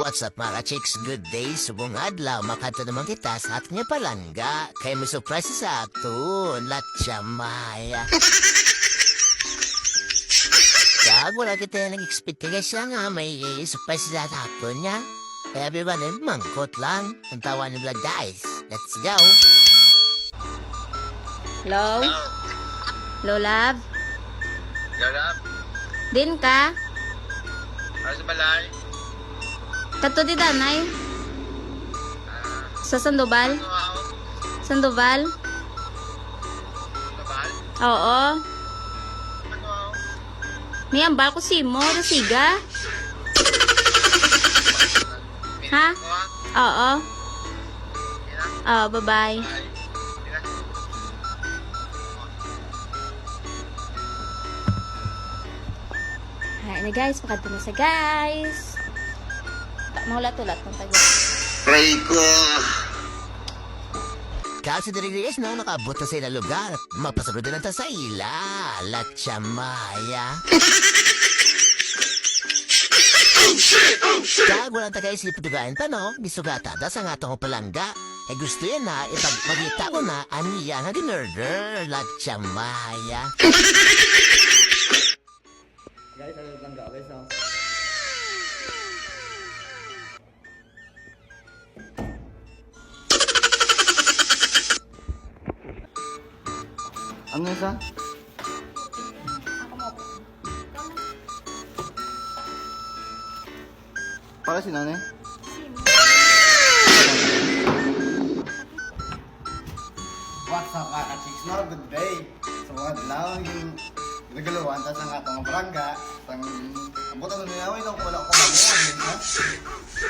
What's up mga chicks? Good day. Subong adlaw. Makato naman kita sa ato niya palangga. Kaya may surprise sa ato. Latsa maya. Kag wala kita nag-expect kaya siya nga may surprise sa ato niya. Kaya everyone ay mangkot lang. Ang tawa nila guys. Let's go. Hello? Hello, love? Garap, Din ka? para sa balay. Kato di danay? Sa Sandoval? Ano ako? Sandoval? Kabal? Oo. Ano ako? Niyambal ko si mo, siga? Ha? Pinili mo ah. Oo. Yan na. Oo, bye-bye. Ay, yan na. Hi na guys, pakanta na sa guys. Mahulat-ulat ng tayo. Pray ko. Kasi diri guys no, nakabot na sa ilang lugar. Mapasunod na ta sa ila. Latsa maya. Kag walang tagaisip dugaan pa no, bisugata da sa nga tong palangga. Eh gusto yan na, ipagpagita ko na aniya nga dinurder. Latsa maya. Guys, ano lang guys, no? Ano isa? Para si nanay? What's up mga ka-chicks no? Good day! So mga adlaw yung nagaluan tas ang atong barangga ang abutan na ninaway no kung wala ko mamuhan ha?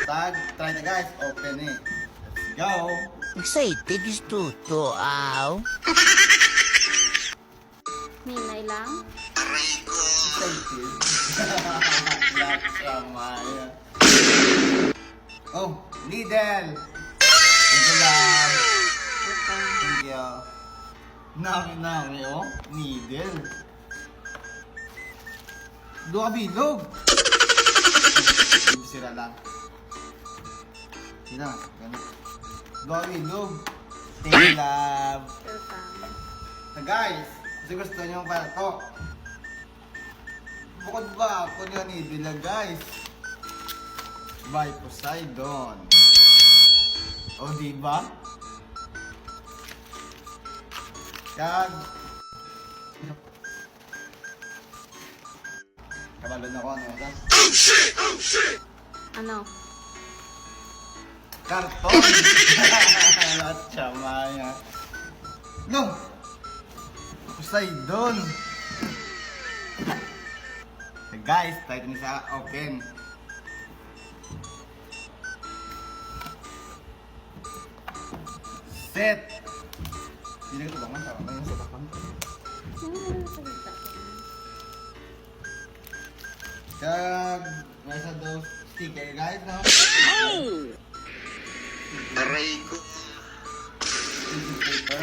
Tag, try na guys, open eh. Let's go! Excited gusto to, aw. Minay lang. Excited! Laksamaya! Oh, Lidl! Thank you lang! Thank you! Nami oh, needle! Dua bilog! Sira lang. Sira, ganun. Dua bilog! Thank you love! Welcome. So guys, kung gusto nyo para to, bukod ba ako nyo needle lang guys? By Poseidon. O diba? Kag kabalo na ko ano ito? Ano? Karton! Latsa maya. No! Poseidon! So guys, tayo ni sa open. Set! Hindi ko ito bangan, tama ba yung set ako? Kag, may isa daw sticker guys, no? Aray ko. Tissue paper.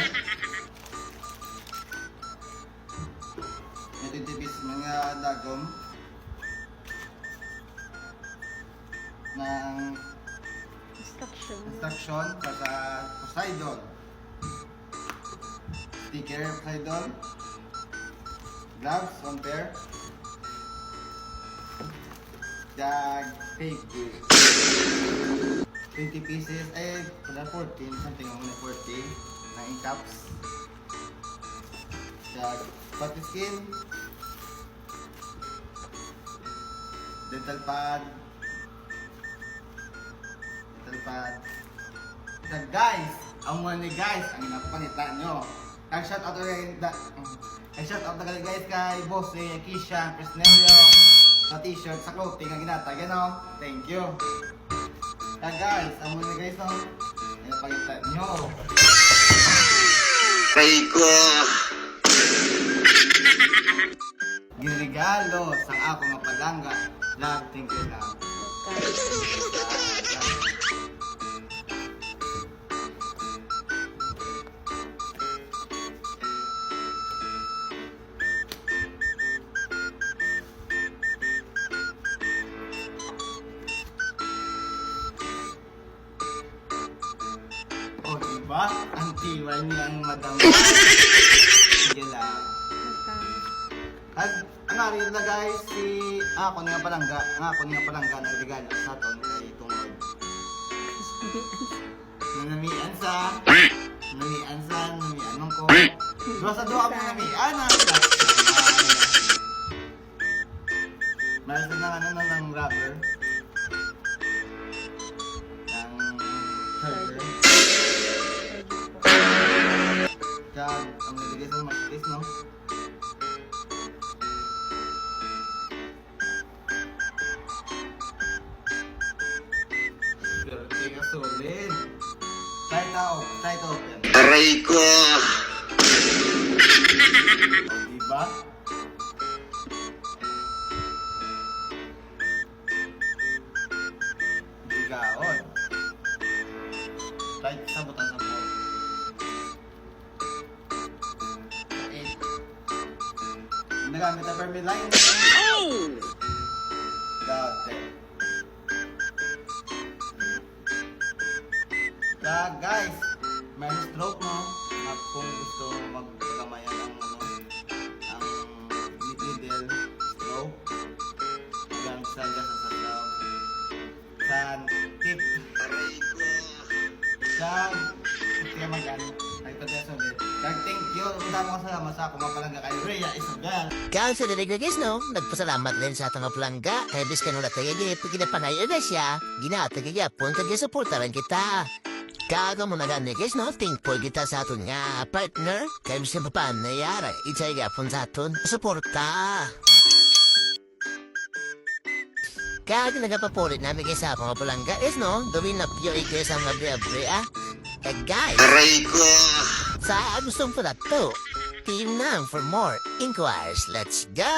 May 20 pieces mga dagom. Ng instruction para sa Poseidon. Sticker Poseidon. Gloves, 1 pair. Jag, fake goods. 20 pieces, eh, pala 14, something ang muna 14 na in cups. Jag, pati skin. Dental pad. Kag guys, ang mga ni guys, ang napanita nyo. Kag shout out rin, ay shout out na guys kay Boss Kisha, Presnelio, sa t-shirt, sa clothing, ang ginata, gano'n. Thank you. Kag guys, ang mga ni guys, no, ay napanita nyo. Pray ko. Ginregalo sa ako nga palangga. Love, thank you love. Diba? Ang tiwa niyang madam. Sige lang. Ang ari na guys, ako nga palangga nagregalo sa aton kay tungod. Nanamian mong ko. Dua sa dua mo namian na. Meron na ng rubber. Ng herder. Kaya ang nilagay sa makitis, no? Pero tingnan solid. Try to open. Aray ko. O, diba? Bigaon. Try sa butang sa buhok. Nagamit na permeline. Dati. Kaya guys, may stroke no. At kung gusto magpagamayan ang middle stroke, hanggang sa tip. Aray ko. Kag, kaya magano. Ay, tadya sa ulit. Kag, thank you. Maraming salamat sa akong mapalangga kay Rhea Isabel. Kaya sa dirigagis no, nagpasalamat din sa atong plangga, kaya bis ka nula tayo pagkinapanay na siya, ginatagayapon kaya supportaran kita. Kaga mo naganigis no, thankful kita sa aton nga partner, kaya bis ka pa nayara, itagayapon sa aton, suporta. Kaya nagapapulit namin kayo sa akong palangga is no, gawin na piyo ikaw sa mga abre-abre guys, Aray ko. sa gustong pala to, team na for more inquiries. Let's go!